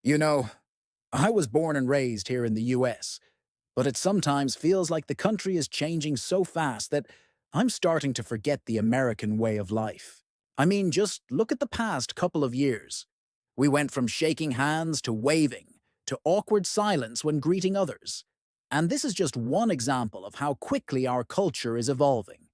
You know, I was born and raised here in the US, but it sometimes feels like the country is changing so fast that I'm starting to forget the American way of life. I mean, just look at the past couple of years. We went from shaking hands to waving, to awkward silence when greeting others. And this is just one example of how quickly our culture is evolving.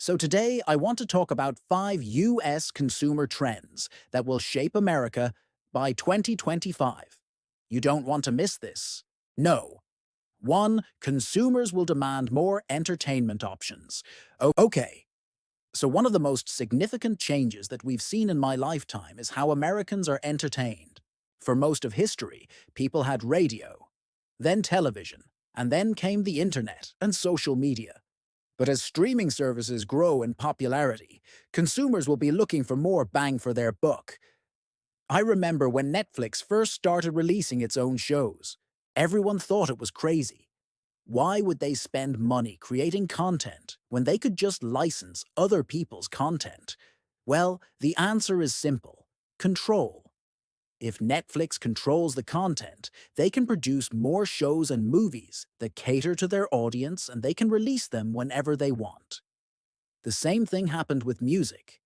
So today, I want to talk about 5 US consumer trends that will shape America by 2025. You don't want to miss this. No. 1. Consumers will demand more entertainment options. Okay, so one of the most significant changes that we've seen in my lifetime is how Americans are entertained. For most of history, people had radio, then television, and then came the internet and social media. But as streaming services grow in popularity, consumers will be looking for more bang for their buck. I remember when Netflix first started releasing its own shows. Everyone thought it was crazy. Why would they spend money creating content when they could just license other people's content? Well, the answer is simple: control. If Netflix controls the content, they can produce more shows and movies that cater to their audience, and they can release them whenever they want. The same thing happened with music.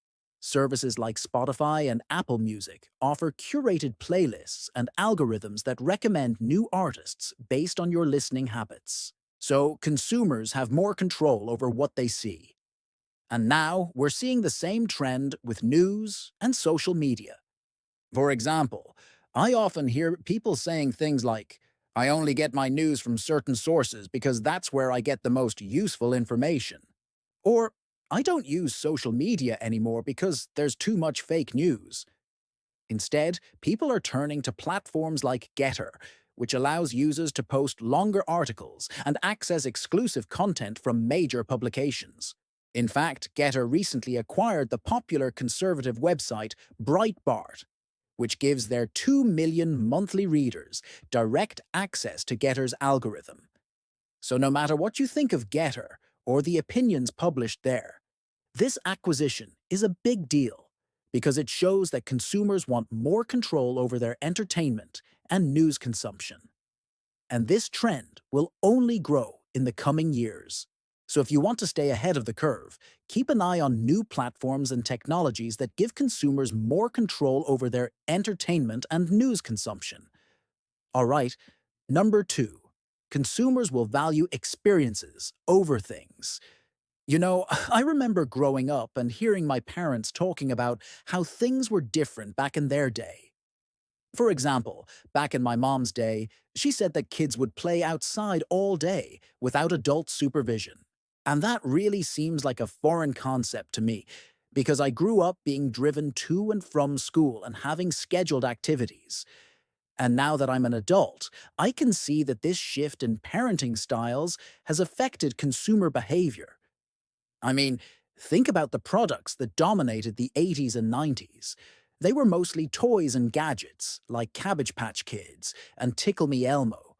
Services like Spotify and Apple Music offer curated playlists and algorithms that recommend new artists based on your listening habits. So consumers have more control over what they see. And now we're seeing the same trend with news and social media. For example, I often hear people saying things like, "I only get my news from certain sources because that's where I get the most useful information." Or, "I don't use social media anymore because there's too much fake news." Instead, people are turning to platforms like Getter, which allows users to post longer articles and access exclusive content from major publications. In fact, Getter recently acquired the popular conservative website Breitbart, which gives their 2 million monthly readers direct access to Getter's algorithm. So no matter what you think of Getter or the opinions published there, this acquisition is a big deal because it shows that consumers want more control over their entertainment and news consumption. And this trend will only grow in the coming years. So if you want to stay ahead of the curve, keep an eye on new platforms and technologies that give consumers more control over their entertainment and news consumption. All right, number 2. Consumers will value experiences over things. You know, I remember growing up and hearing my parents talking about how things were different back in their day. For example, back in my mom's day, she said that kids would play outside all day without adult supervision. And that really seems like a foreign concept to me, because I grew up being driven to and from school and having scheduled activities. And now that I'm an adult, I can see that this shift in parenting styles has affected consumer behavior. I mean, think about the products that dominated the 80s and 90s. They were mostly toys and gadgets, like Cabbage Patch Kids and Tickle Me Elmo.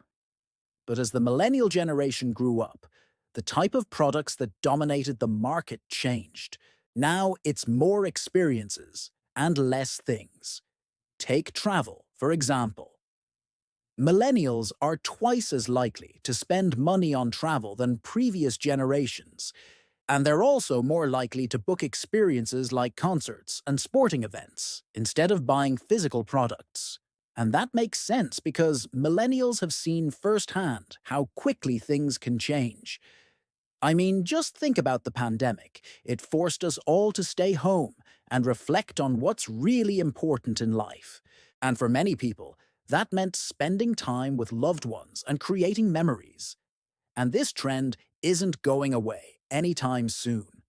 But as the millennial generation grew up, the type of products that dominated the market changed. Now it's more experiences and less things. Take travel, for example. Millennials are twice as likely to spend money on travel than previous generations, and they're also more likely to book experiences like concerts and sporting events instead of buying physical products. And that makes sense because millennials have seen firsthand how quickly things can change. I mean, just think about the pandemic. It forced us all to stay home and reflect on what's really important in life. And for many people, that meant spending time with loved ones and creating memories. And this trend isn't going away anytime soon.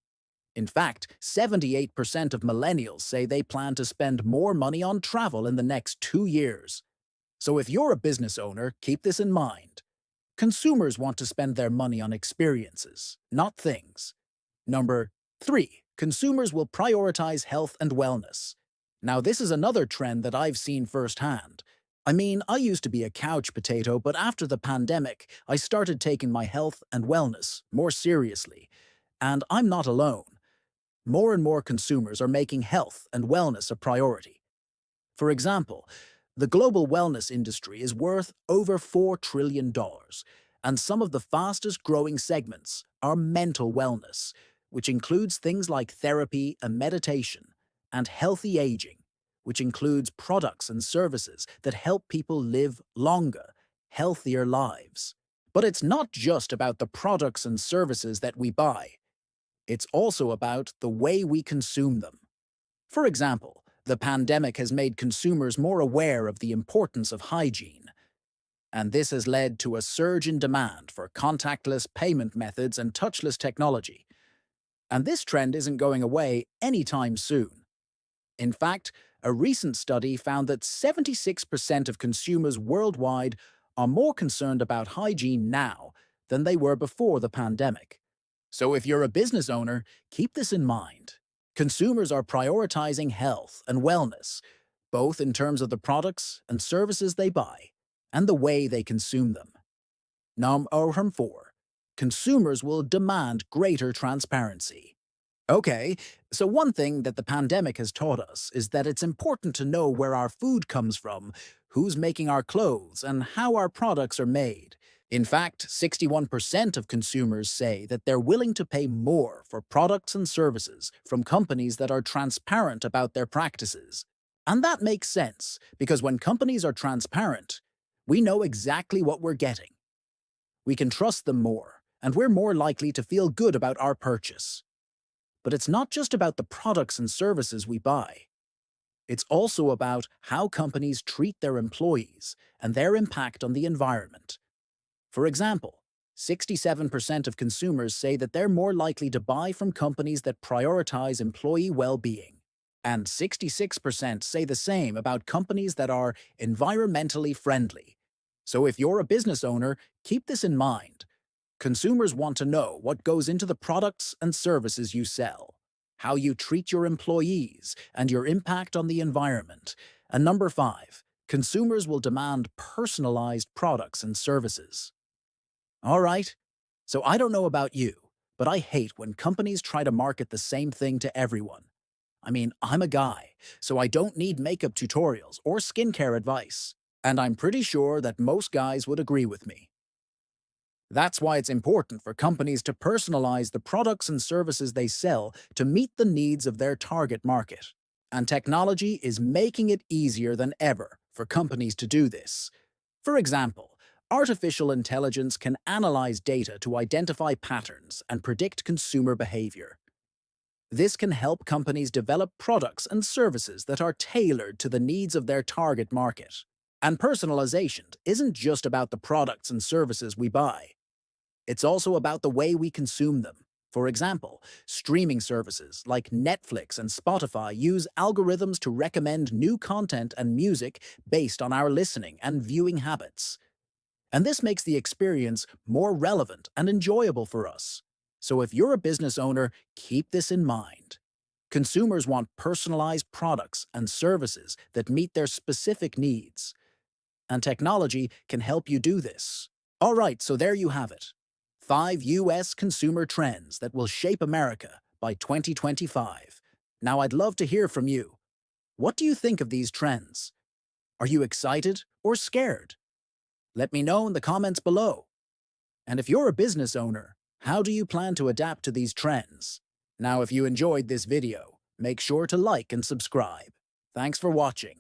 In fact, 78% of millennials say they plan to spend more money on travel in the next 2 years. So if you're a business owner, keep this in mind. Consumers want to spend their money on experiences, not things. Number 3. Consumers will prioritize health and wellness. Now, this is another trend that I've seen firsthand. I mean, I used to be a couch potato, but after the pandemic, I started taking my health and wellness more seriously. And I'm not alone. More and more consumers are making health and wellness a priority. For example, The global wellness industry is worth over $4 trillion, and some of the fastest growing segments are mental wellness, which includes things like therapy and meditation, and healthy aging, which includes products and services that help people live longer, healthier lives. But it's not just about the products and services that we buy, it's also about the way we consume them. For example, the pandemic has made consumers more aware of the importance of hygiene, and this has led to a surge in demand for contactless payment methods and touchless technology. And this trend isn't going away anytime soon. In fact, a recent study found that 76% of consumers worldwide are more concerned about hygiene now than they were before the pandemic. So if you're a business owner, keep this in mind. Consumers are prioritizing health and wellness, both in terms of the products and services they buy and the way they consume them. Number 4. Consumers will demand greater transparency. Okay, so one thing that the pandemic has taught us is that it's important to know where our food comes from, who's making our clothes, and how our products are made. In fact, 61% of consumers say that they're willing to pay more for products and services from companies that are transparent about their practices. And that makes sense, because when companies are transparent, we know exactly what we're getting. We can trust them more, and we're more likely to feel good about our purchase. But it's not just about the products and services we buy. It's also about how companies treat their employees and their impact on the environment. For example, 67% of consumers say that they're more likely to buy from companies that prioritize employee well-being. And 66% say the same about companies that are environmentally friendly. So if you're a business owner, keep this in mind. Consumers want to know what goes into the products and services you sell, how you treat your employees, and your impact on the environment. And number 5, consumers will demand personalized products and services. All right, so I don't know about you, but I hate when companies try to market the same thing to everyone. I mean, I'm a guy, so I don't need makeup tutorials or skincare advice, and I'm pretty sure that most guys would agree with me. That's why it's important for companies to personalize the products and services they sell to meet the needs of their target market. And technology is making it easier than ever for companies to do this. For example, artificial intelligence can analyze data to identify patterns and predict consumer behavior. This can help companies develop products and services that are tailored to the needs of their target market. And personalization isn't just about the products and services we buy. It's also about the way we consume them. For example, streaming services like Netflix and Spotify use algorithms to recommend new content and music based on our listening and viewing habits. And this makes the experience more relevant and enjoyable for us. So if you're a business owner, keep this in mind. Consumers want personalized products and services that meet their specific needs. And technology can help you do this. All right, so there you have it. 5 U.S. consumer trends that will shape America by 2025. Now I'd love to hear from you. What do you think of these trends? Are you excited or scared? Let me know in the comments below. And if you're a business owner, how do you plan to adapt to these trends? Now, if you enjoyed this video, make sure to like and subscribe. Thanks for watching.